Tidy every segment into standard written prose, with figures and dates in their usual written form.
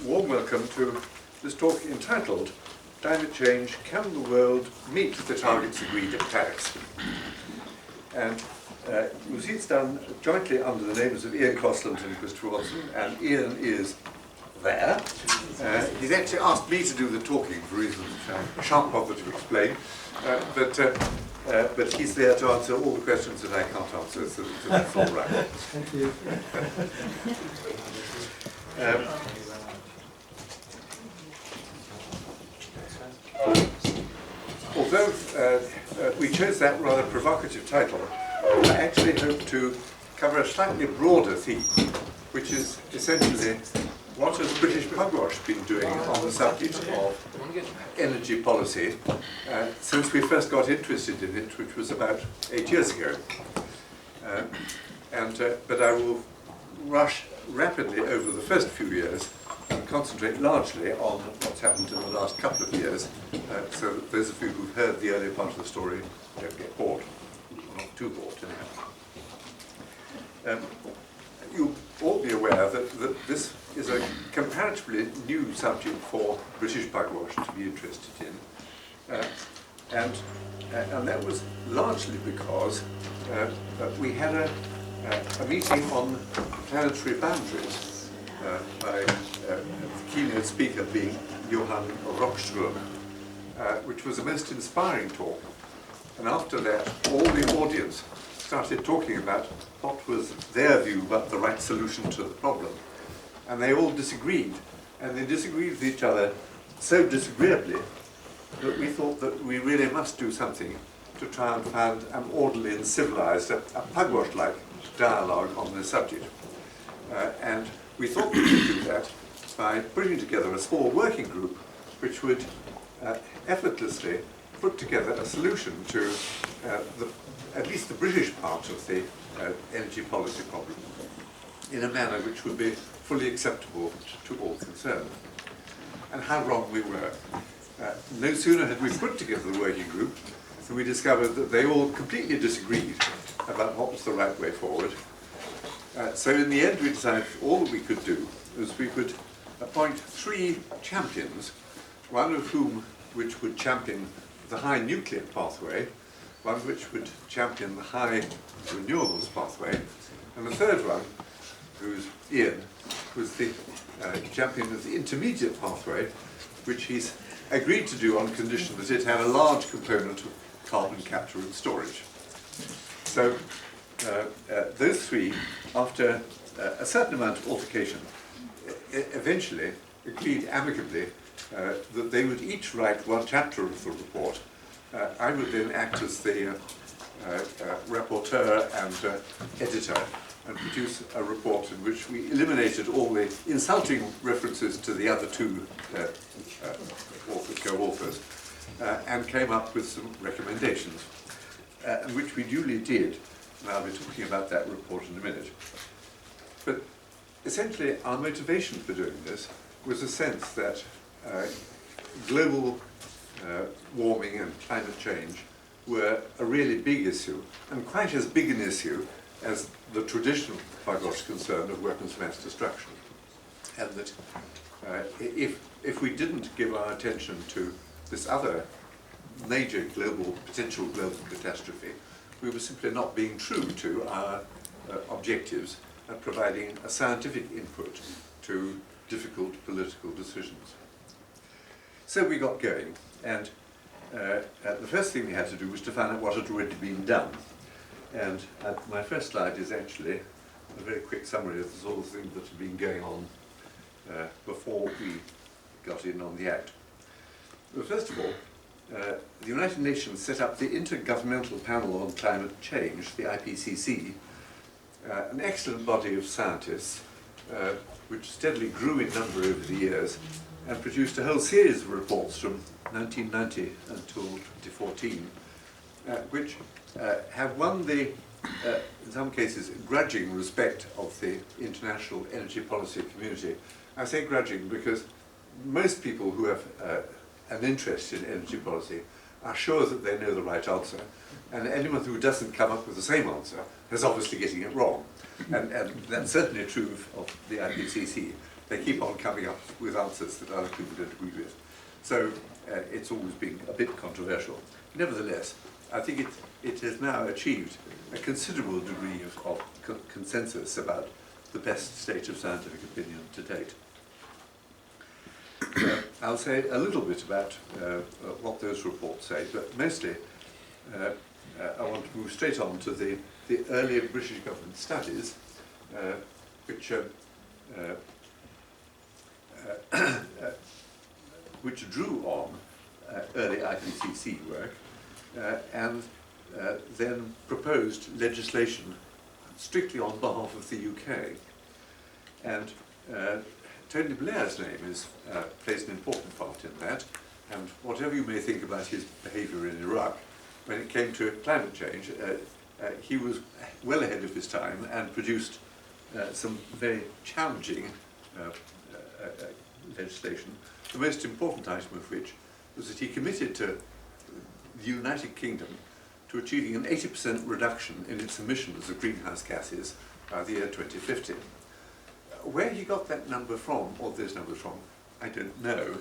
Warm welcome to this talk entitled Climate Change, Can the World Meet the Targets Agreed at Paris? And you'll see it's done jointly under the names of Ian Crossland and Christopher Watson, and Ian is there. He's actually asked me to do the talking for reasons which I shan't bother to explain, but he's there to answer all the questions that I can't answer, so that's all right. Thank you. Although we chose that rather provocative title, I actually hope to cover a slightly broader theme, which is essentially what has British Pugwash been doing on the subject of energy policy since we first got interested in it, which was about 8 years ago. But I will rush rapidly over the first few years and concentrate largely on what's happened in the last couple of years, so that those of you who've heard the earlier part of the story don't get bored, not too bored anyhow. You'll all be aware that this is a comparatively new subject for British Pugwash to be interested in, and that was largely because we had a meeting on planetary boundaries by the keynote speaker being Johan Rockström, which was a most inspiring talk. And after that, all the audience started talking about what was their view about the right solution to the problem. And they all disagreed, and they disagreed with each other so disagreeably that we thought that we really must do something to try and find an orderly and civilized, a Pugwash-like dialogue on this subject. And we thought we could do that by putting together a small working group which would effortlessly put together a solution to at least the British part of the energy policy problem in a manner which would be fully acceptable to all concerned. And how wrong we were. No sooner had we put together the working group than we discovered that they all completely disagreed about what was the right way forward. So in the end we decided all that we could do was we could appoint 3 champions, one of whom which would champion the high nuclear pathway, one which would champion the high renewables pathway, and the third one, who's Ian, was the champion of the intermediate pathway, which he's agreed to do on condition that it had a large component of carbon capture and storage. So those 3, after a certain amount of altercation, eventually agreed amicably that they would each write one chapter of the report. I would then act as the rapporteur and editor and produce a report in which we eliminated all the insulting references to the other 2 co-authors and came up with some recommendations, which we duly did, and I'll be talking about that report in a minute. But essentially our motivation for doing this was a sense that global warming and climate change were a really big issue, and quite as big an issue as the traditional Pugwash concern of weapons of mass destruction. And that if we didn't give our attention to this other major potential global catastrophe, we were simply not being true to our objectives and providing a scientific input to difficult political decisions. So we got going, and the first thing we had to do was to find out what had already been done. And my first slide is actually a very quick summary of the sort of things that had been going on before we got in on the act. Well, first of all, the United Nations set up the Intergovernmental Panel on Climate Change, the IPCC, an excellent body of scientists which steadily grew in number over the years and produced a whole series of reports from 1990 until 2014, which have won the, in some cases, grudging respect of the international energy policy community. I say grudging because most people who have an interest in energy policy are sure that they know the right answer, and anyone who doesn't come up with the same answer is obviously getting it wrong. And that's certainly true of the IPCC. They keep on coming up with answers that other people don't agree with. So it's always been a bit controversial. Nevertheless, I think it has now achieved a considerable degree of consensus about the best state of scientific opinion to date. I'll say a little bit about what those reports say, but mostly I want to move straight on to the earlier British government studies, which drew on early IPCC work and then proposed legislation strictly on behalf of the UK. And Tony Blair's name plays an important part in that, and whatever you may think about his behaviour in Iraq, when it came to climate change, he was well ahead of his time and produced some very challenging legislation, the most important item of which was that he committed to the United Kingdom to achieving an 80% reduction in its emissions of greenhouse gases by the year 2050. Where he got that number from, or those numbers from, I don't know,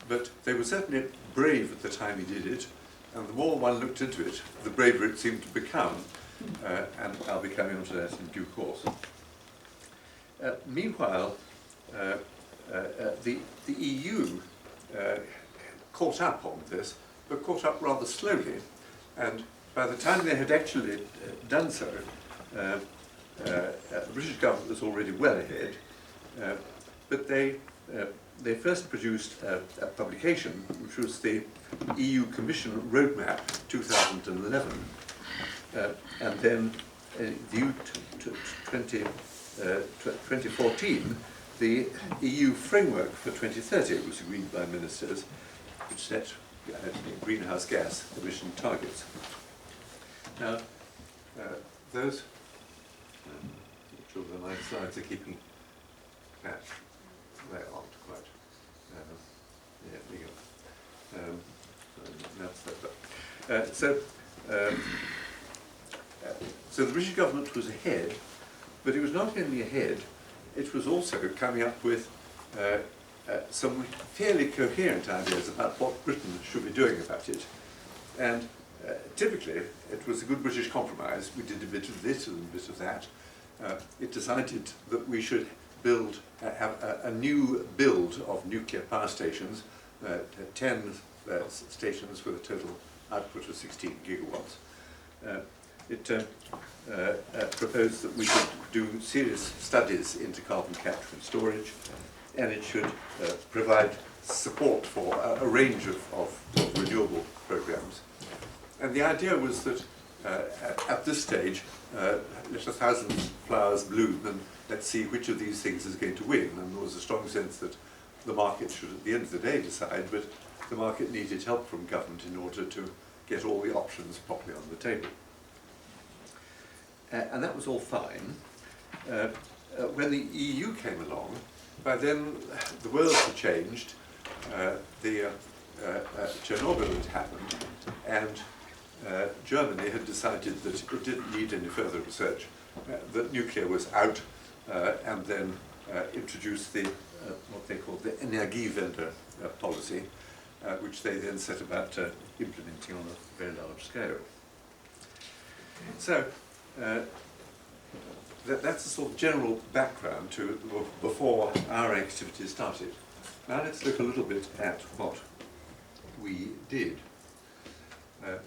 but they were certainly brave at the time he did it, and the more one looked into it, the braver it seemed to become, and I'll be coming on to that in due course. Meanwhile, the EU caught up on this, but caught up rather slowly, and by the time they had actually done so, the British government was already well ahead, but they first produced a publication which was the EU Commission Roadmap 2011, and then due to 2014, the EU Framework for 2030 was agreed by ministers, which set greenhouse gas emission targets. Now, those, not sure whether my slides are keeping that. They aren't quite. Yeah, there you go. That's that. So the British government was ahead, but it was not only ahead, it was also coming up with some fairly coherent ideas about what Britain should be doing about it. And typically, it was a good British compromise. We did a bit of this and a bit of that. It decided that we should have a new build of nuclear power stations, 10 stations with a total output of 16 gigawatts. It proposed that we should do serious studies into carbon capture and storage, and it should provide support for a range of renewable programs. And the idea was that at this stage, let 1,000 flowers bloom and let's see which of these things is going to win. And there was a strong sense that the market should at the end of the day decide, but the market needed help from government in order to get all the options properly on the table. And that was all fine. When the EU came along, by then the world had changed, Chernobyl had happened, and Germany had decided that it didn't need any further research, that nuclear was out, and then introduced what they called the Energiewende policy, which they then set about implementing on a very large scale. So that's the sort of general background to before our activities started. Now let's look a little bit at what we did. The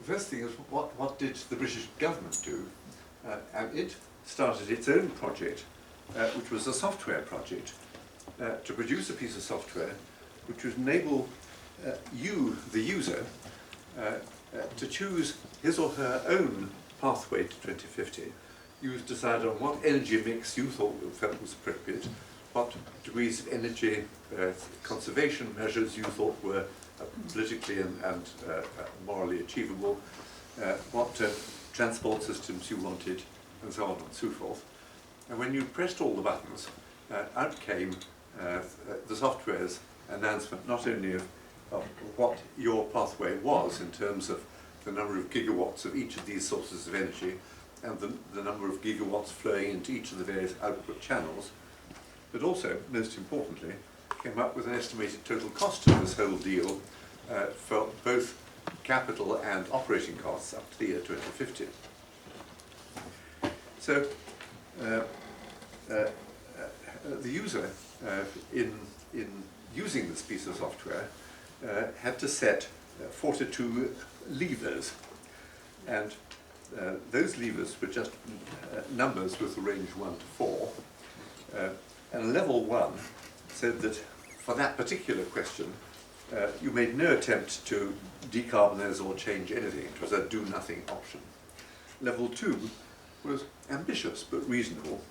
first thing is, what did the British government do? And it started its own project, which was a software project, to produce a piece of software which would enable you, the user, to choose his or her own pathway to 2050. You decide on what energy mix you felt was appropriate, what degrees of energy conservation measures you thought were politically and morally achievable, what transport systems you wanted, and so on and so forth. And when you pressed all the buttons, out came the software's announcement not only of of what your pathway was in terms of the number of gigawatts of each of these sources of energy and the number of gigawatts flowing into each of the various output channels, but also, most importantly, came up with an estimated total cost of this whole deal for both capital and operating costs up to the year 2050. So the user, in using this piece of software, had to set 42 levers, and those levers were just numbers with the range 1 to 4, and level 1 said that for that particular question you made no attempt to decarbonize or change anything. It was a do-nothing option. Level 2 was ambitious but reasonable.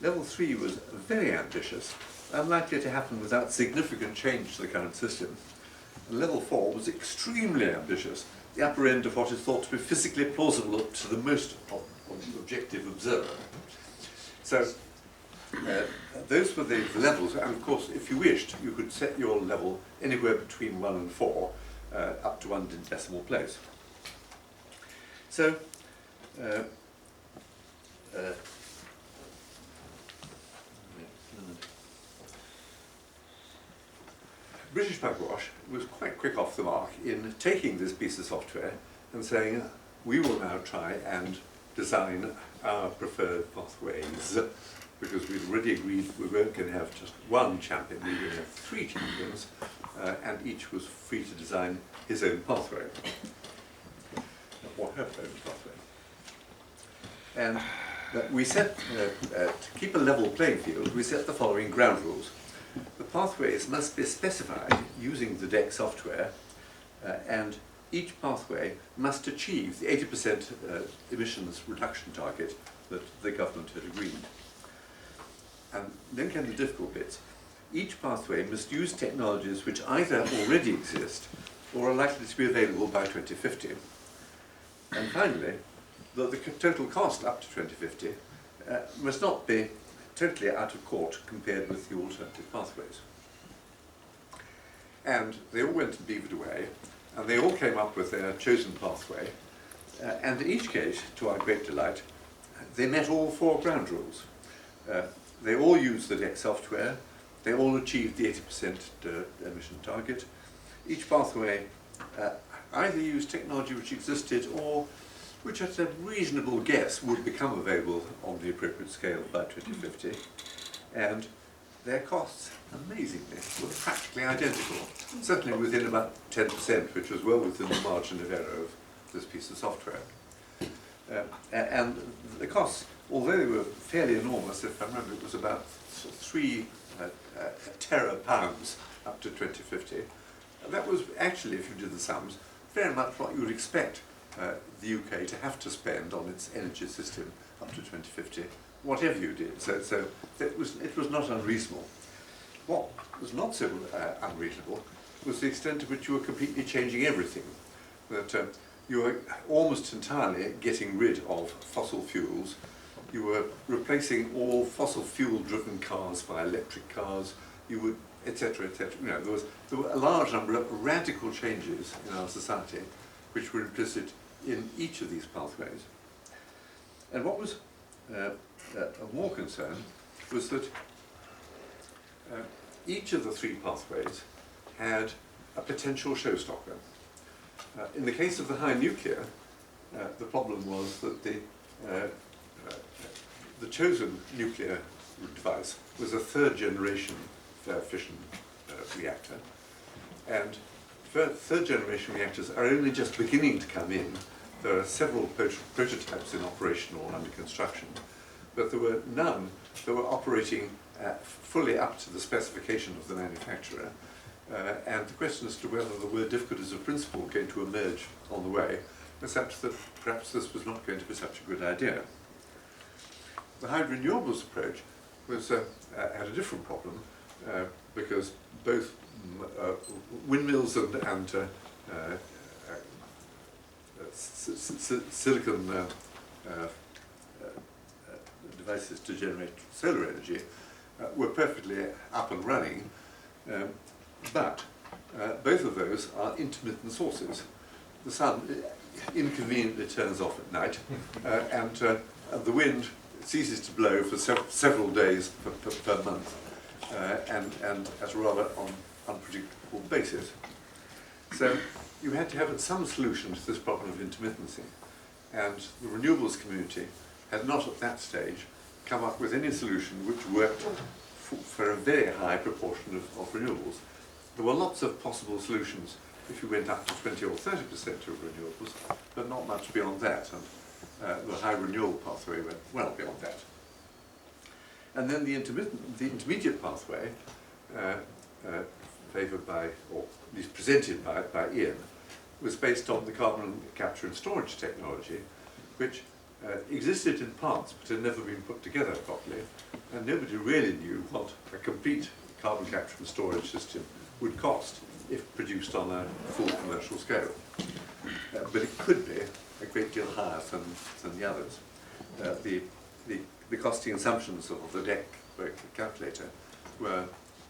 Level 3 was very ambitious, unlikely to happen without significant change to the current system. And level 4 was extremely ambitious, the upper end of what is thought to be physically plausible to the most objective observer. So those were the levels, and of course, if you wished, you could set your level anywhere between 1 and 4, up to 1 decimal place. So British Pugwash was quite quick off the mark in taking this piece of software and saying, we will now try and design our preferred pathways, because we'd already agreed we weren't going to have just one champion, we were going to have 3 champions, and each was free to design his own pathway, or her own pathway. And we set, to keep a level playing field, we set the following ground rules. The pathways must be specified using the DEC software, and each pathway must achieve the 80% emissions reduction target that the government had agreed. And then came the difficult bits. Each pathway must use technologies which either already exist or are likely to be available by 2050. And finally, the total cost up to 2050 must not be totally out of court compared with the alternative pathways. And they all went and beavered away, and they all came up with their chosen pathway, and in each case, to our great delight, they met all 4 ground rules. They all used the DEC software, they all achieved the 80% emission target. Each pathway either used technology which existed or which at a reasonable guess would become available on the appropriate scale by 2050, and their costs, amazingly, were practically identical, certainly within about 10%, which was well within the margin of error of this piece of software. And the costs, although they were fairly enormous, if I remember, it was about 3 tera pounds up to 2050. That was actually, if you did the sums, very much what you would expect the UK to have to spend on its energy system up to 2050, whatever you did. So it was not unreasonable. What was not so unreasonable was the extent to which you were completely changing everything. That you were almost entirely getting rid of fossil fuels. You were replacing all fossil fuel-driven cars by electric cars. You would, etc., etc. You know, there were a large number of radical changes in our society which were implicit in each of these pathways. And what was of more concern was that each of the 3 pathways had a potential showstopper. In the case of the high nuclear, the problem was that the chosen nuclear device was a 3rd generation fission reactor, and 3rd generation reactors are only just beginning to come in. There are several prototypes in operation or under construction, but there were none that were operating fully up to the specification of the manufacturer. And the question as to whether there were difficulties of principle going to emerge on the way was such that perhaps this was not going to be such a good idea. The hydro renewables approach was, had a different problem, because both windmills and silicon devices to generate solar energy were perfectly up and running, but both of those are intermittent sources. The sun inconveniently turns off at night, and the wind ceases to blow for several days per month, and at a rather unpredictable basis. So you had to have some solution to this problem of intermittency, and the renewables community had not at that stage come up with any solution which worked for a very high proportion of renewables. There were lots of possible solutions if you went up to 20 or 30% of renewables, but not much beyond that, and the high renewal pathway went well beyond that. And then the intermediate pathway, favoured by, or at least presented by Ian, was based on the carbon capture and storage technology, which existed in parts but had never been put together properly, and nobody really knew what a complete carbon capture and storage system would cost if produced on a full commercial scale. But it could be a great deal higher than the others. The costing assumptions of the DEC calculator were,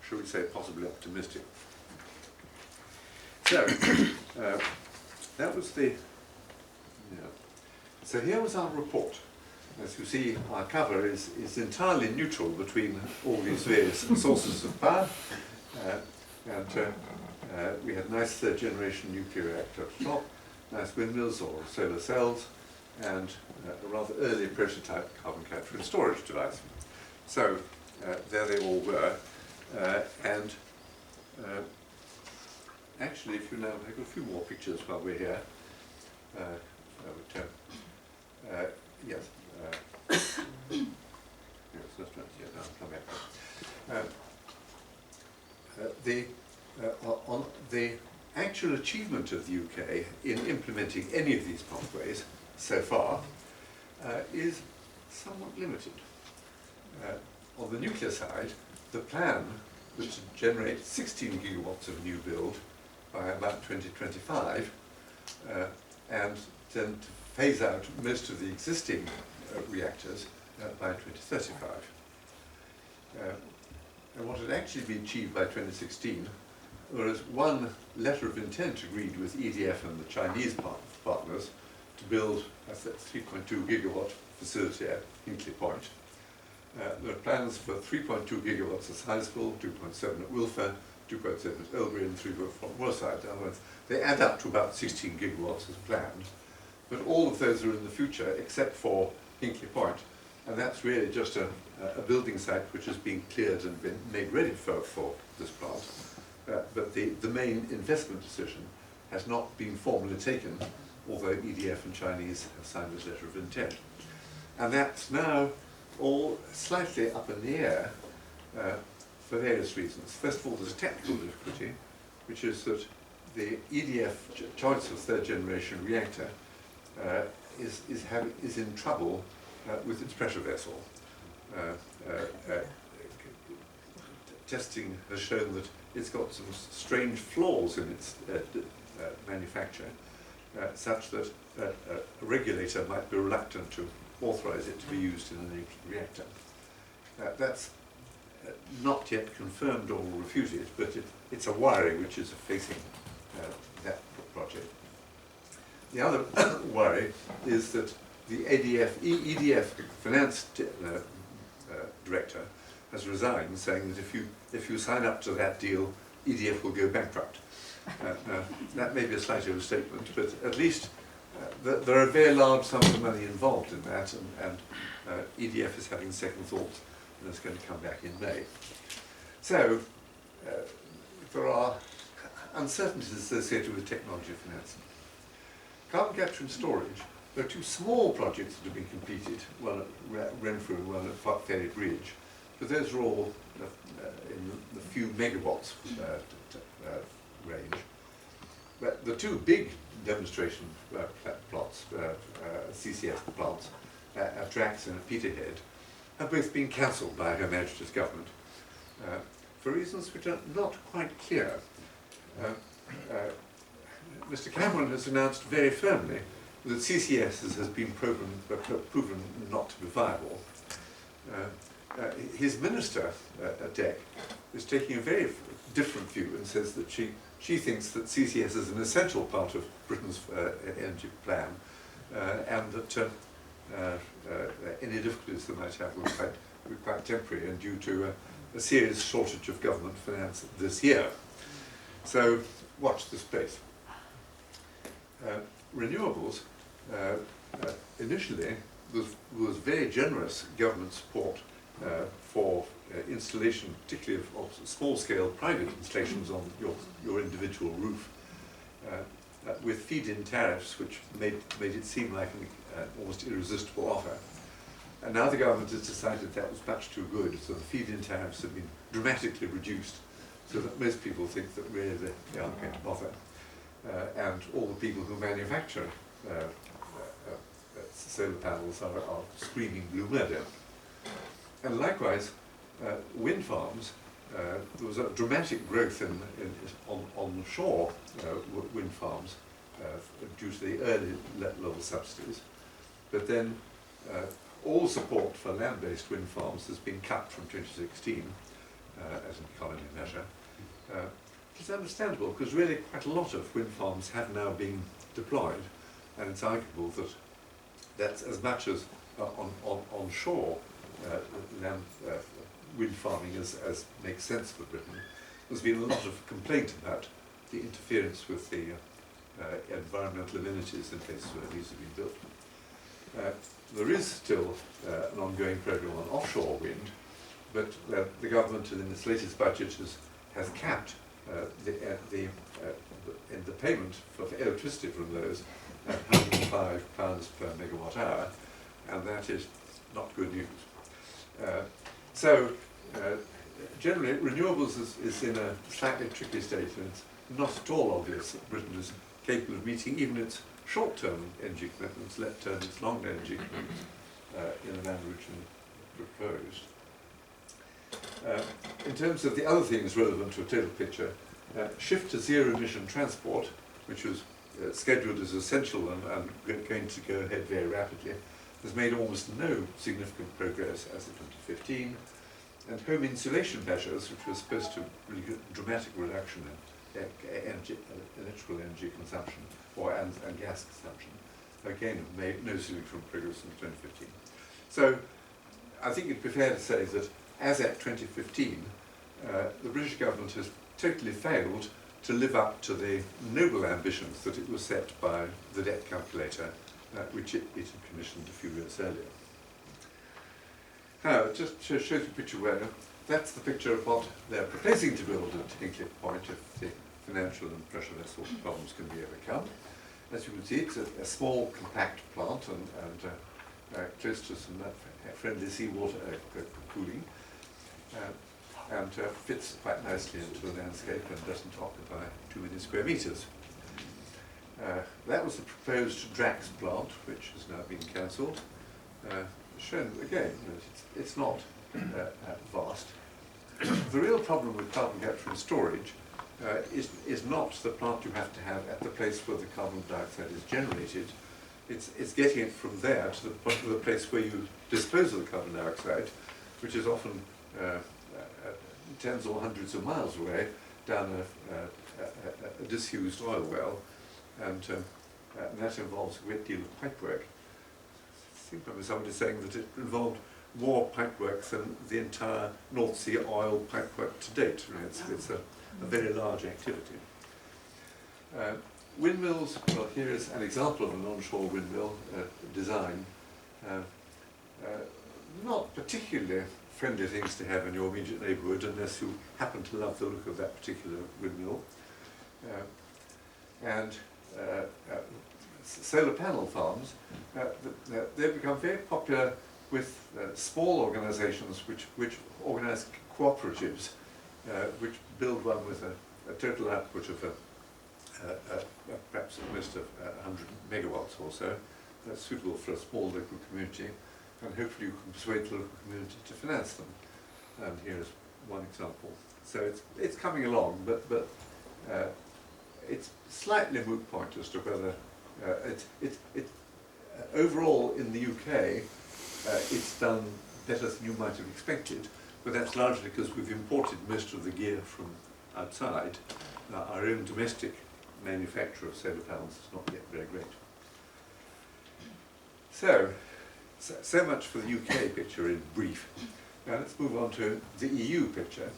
shall we say, possibly optimistic. So, that was the... So here was our report. As you see, our cover is entirely neutral between all these various sources of power. We had nice third-generation nuclear reactor at the top, nice windmills or solar cells, and a rather early prototype carbon capture and storage device. So there they all were. Actually, if you now take a few more pictures while we're here. Yes. Yes, that's right. Yeah, I'll come back. On the actual achievement of the UK in implementing any of these pathways so far is somewhat limited. On the nuclear side, the plan was to generate 16 gigawatts of new build by about 2025, and then to phase out most of the existing reactors by 2035. And what had actually been achieved by 2016 was one letter of intent agreed with EDF and the Chinese partners to build a 3.2 gigawatt facility at Hinkley Point. There are plans for 3.2 gigawatts at Sizewell, 2.7 at Wilfer, 2.7 at Ilbury, and 3.4 at Moorside. In other words, they add up to about 16 gigawatts as planned. But all of those are in the future, except for Hinkley Point, and that's really just a building site which is being cleared and been made ready for this plant. But the main investment decision has not been formally taken, although EDF and Chinese have signed this letter of intent. And that's now all slightly up in the air for various reasons. First of all, there's a technical difficulty, which is that the EDF choice of third-generation reactor is in trouble with its pressure vessel. Testing has shown that it's got some strange flaws in its manufacture, such that a regulator might be reluctant to authorize it to be used in a nuclear reactor. That's not yet confirmed or refuted, but it's a worry which is facing that project. The other worry is that the EDF finance director has resigned, saying that if you sign up to that deal, EDF will go bankrupt. That may be a slight overstatement, but at least there are very large sums of money involved in that, and EDF is having second thoughts, and it's going to come back in May. So there are uncertainties associated with technology financing. Carbon capture and storage, there are two small projects that have been completed, one at Renfrew and one at Ferry Bridge, but those are all in the few megawatts range. But the two big demonstration plots, CCS plants, at Drax and at Peterhead, have both been cancelled by Her Majesty's government for reasons which are not quite clear. Mr. Cameron has announced very firmly that CCS has been proven not to be viable. his minister at DEC is taking a very different view and says that she thinks that CCS is an essential part of Britain's energy plan, and that any difficulties they might have will be quite temporary and due to a serious shortage of government finance this year. So watch this space. Renewables, initially, was very generous government support for installation, particularly of small-scale private installations on your individual roof, with feed-in tariffs, which made it seem like an almost irresistible offer. And now the government has decided that was much too good, so the feed-in tariffs have been dramatically reduced, so that most people think that really they aren't going to bother. And all the people who manufacture solar panels are screaming blue murder. And likewise, wind farms, there was a dramatic growth on shore wind farms due to the early level subsidies. But then all support for land-based wind farms has been cut from 2016 as an economy measure. It's understandable because really quite a lot of wind farms have now been deployed, and it's arguable that that's as much as on shore land wind farming as makes sense for Britain. There's been a lot of complaint about the interference with the environmental amenities in places where these have been built. There is still an ongoing program on offshore wind, but the government in its latest budget has capped the payment for electricity from those at £105 per megawatt hour, and that is not good news. Generally, renewables is in a slightly tricky state, and it's not at all obvious that Britain is capable of meeting even its short-term energy commitments, let turn its long-term energy commitments in the manner originally proposed. In terms of the other things relevant to a total picture, shift to zero-emission transport, which was scheduled as essential and going to go ahead very rapidly, has made almost no significant progress as of 2015, and home insulation measures, which were supposed to really get a dramatic reduction in electrical energy consumption and gas consumption, again have made no significant progress in 2015. So I think it'd be fair to say that as at 2015, the British government has totally failed to live up to the noble ambitions that it was set by the debt calculator, which it had commissioned a few years earlier. Now, just to show you a picture where that's the picture of what they're proposing to build at Hinkley Point if the financial and pressure vessel problems can be overcome. As you can see, it's a small, compact plant and close to some friendly seawater cooling, and fits quite nicely into the landscape and doesn't occupy too many square meters. That was the proposed Drax plant, which has now been cancelled. Shown again, it's not vast. The real problem with carbon capture and storage is not the plant you have to have at the place where the carbon dioxide is generated. It's getting it from there to the place where you dispose of the carbon dioxide, which is often tens or hundreds of miles away down a disused oil well, and that involves a great deal of pipework. I think I remember somebody saying that it involved more pipework than the entire North Sea oil pipework to date. It's a very large activity. Windmills, well, here is an example of an onshore windmill design. Not particularly friendly things to have in your immediate neighbourhood unless you happen to love the look of that particular windmill. Solar panel farms, they've become very popular with small organisations which organise cooperatives, which build one with a total output of perhaps at most of 100 megawatts or so. That's suitable for a small local community, and hopefully you can persuade the local community to finance them. And here's one example. So it's coming along, but it's slightly moot point as to whether overall in the UK it's done better than you might have expected, but that's largely because we've imported most of the gear from outside. Our own domestic manufacture of solar panels is not yet very great. So much for the UK picture in brief. Now let's move on to the EU picture.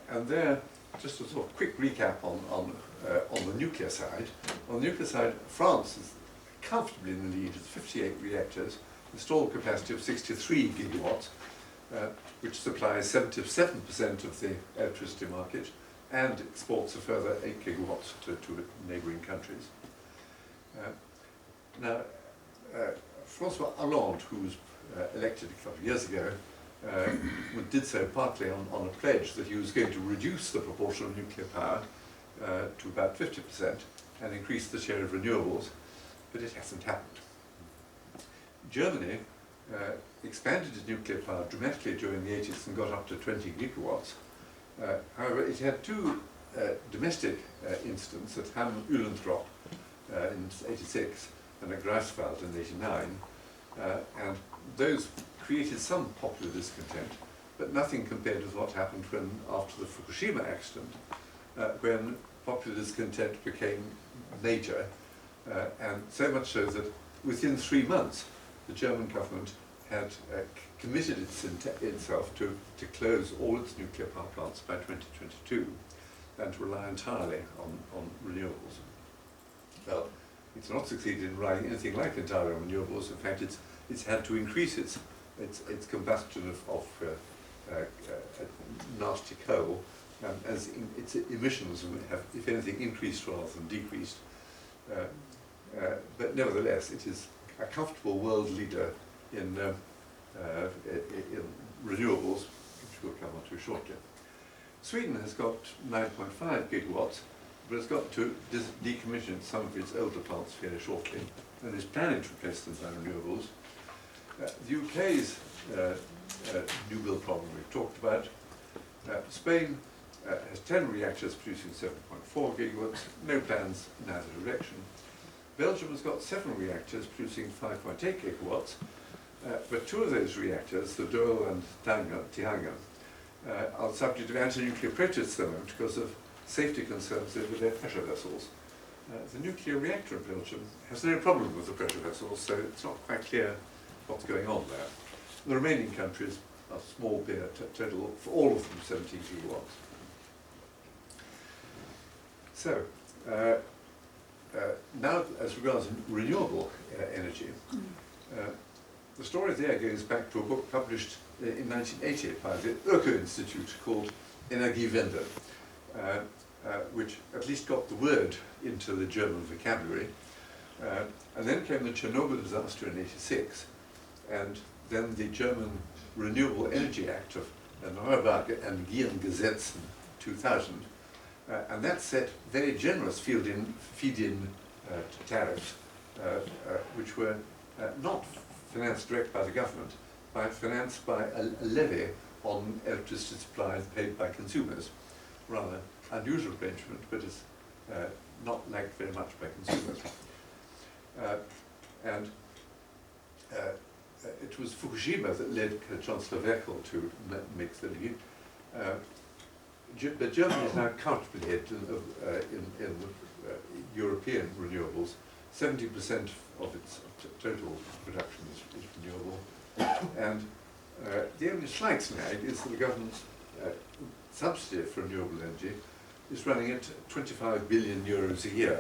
And there, just a sort of quick recap on the nuclear side. On the nuclear side, France is comfortably in the lead with 58 reactors, installed capacity of 63 gigawatts, which supplies 77% of the electricity market and exports a further 8 gigawatts to neighbouring countries. Now, François Hollande, who was elected a couple of years ago, did so partly on a pledge that he was going to reduce the proportion of nuclear power to about 50% and increase the share of renewables, but it hasn't happened. Germany expanded its nuclear power dramatically during the 80s and got up to 20 gigawatts. However, it had two domestic incidents at Hamm-Uhlentrop in 86 and at Greifswald in 89, and those created some popular discontent, but nothing compared with what happened after the Fukushima accident, when popular discontent became major, and so much so that within 3 months the German government had committed itself to close all its nuclear power plants by 2022 and to rely entirely on renewables. Well, it's not succeeded in relying anything like entirely on renewables. In fact, it's had to increase its combustion of nasty coal, as its emissions have, if anything, increased rather than decreased. But nevertheless, it is a comfortable world leader in renewables, which we'll come on to shortly. Sweden has got 9.5 gigawatts, but has got to decommission some of its older plants fairly shortly, and is planning to replace them by renewables. The UK's new build problem we've talked about. Spain has 10 reactors producing 7.4 gigawatts, no plans in either direction. Belgium has got 7 reactors producing 5.8 gigawatts, but 2 of those reactors, the Doel and Tihanga, are subject to anti-nuclear protests at the moment because of safety concerns over their pressure vessels. The nuclear reactor in Belgium has no problem with the pressure vessels, so it's not quite clear what's going on there. The remaining countries are small beer, total for all of them 17 gigawatts. So, now as regards renewable energy, the story there goes back to a book published in 1980 by the Öko Institute called Energiewende, which at least got the word into the German vocabulary. And then came the Chernobyl disaster in '86, and then the German Renewable Energy Act of Erneuerbare Energiengesetz in 2000, and that set very generous feed-in tariffs, which were not financed direct by the government, but financed by a levy on electricity supplies paid by consumers. Rather unusual arrangement, but is not liked very much by consumers. It was Fukushima that led Chancellor Merkel to make the lead. But Germany is now comfortably ahead in European renewables. 70% of its total production is renewable. And the only slight snag is that the government's subsidy for renewable energy is running at 25 billion euros a year.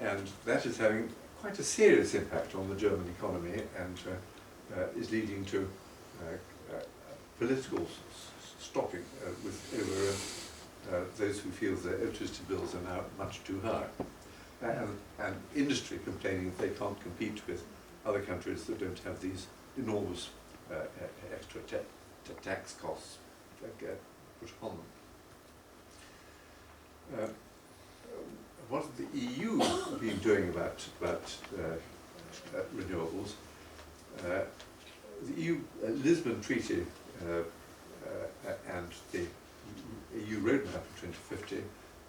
And that is having quite a serious impact on the German economy and is leading to political stopping over those who feel their electricity bills are now much too high. And industry complaining that they can't compete with other countries that don't have these enormous extra tax costs that get put upon them. What have the EU been doing about renewables? The EU Lisbon Treaty and the EU Roadmap for 2050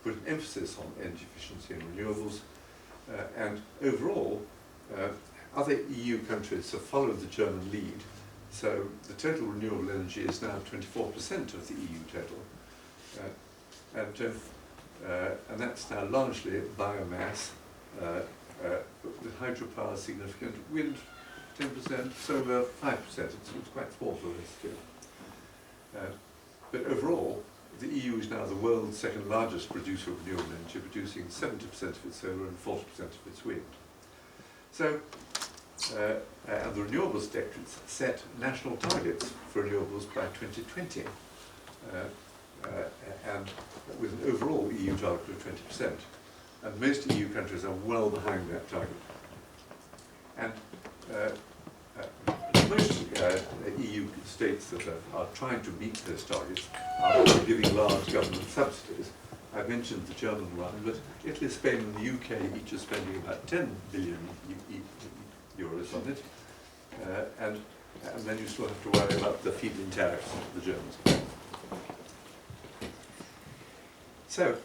put an emphasis on energy efficiency and renewables, and overall other EU countries have followed the German lead, So the total renewable energy is now 24% of the EU total. And that's now largely biomass, with hydropower significant, wind 10%, solar 5%. It's quite small for this too. But overall, the EU is now the world's second largest producer of renewable energy, producing 70% of its solar and 40% of its wind. So, and the renewables directorates set national targets for renewables by 2020, and with an overall EU target of 20%. And most EU countries are well behind that target. And most EU states that are trying to meet those targets are giving large government subsidies. I mentioned the German one, but Italy, Spain and the UK each are spending about 10 billion euros on it. And then you still have to worry about the feed-in tariffs of the Germans. So,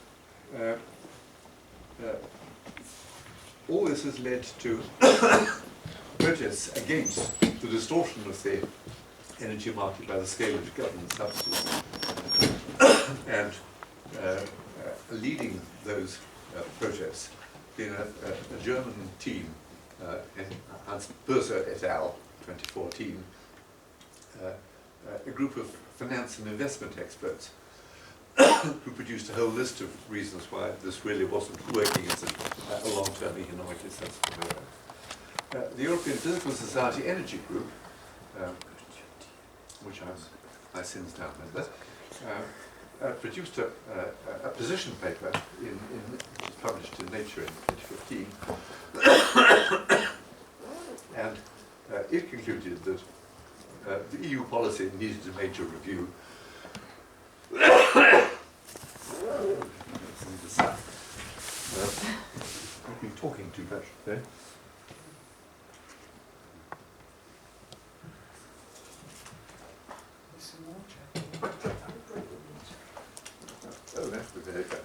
all this has led to protests against the distortion of the energy market by the scale of government subsidies. And leading those protests in a German team, Hans Burser et al., 2014, a group of finance and investment experts who produced a whole list of reasons why this really wasn't working as a long-term economically sensible area. The European Physical Society Energy Group, which I since now member, produced a position paper published in Nature in 2015, and it concluded that the EU policy needed a major review. I've been talking too much today. Oh, that's the very good.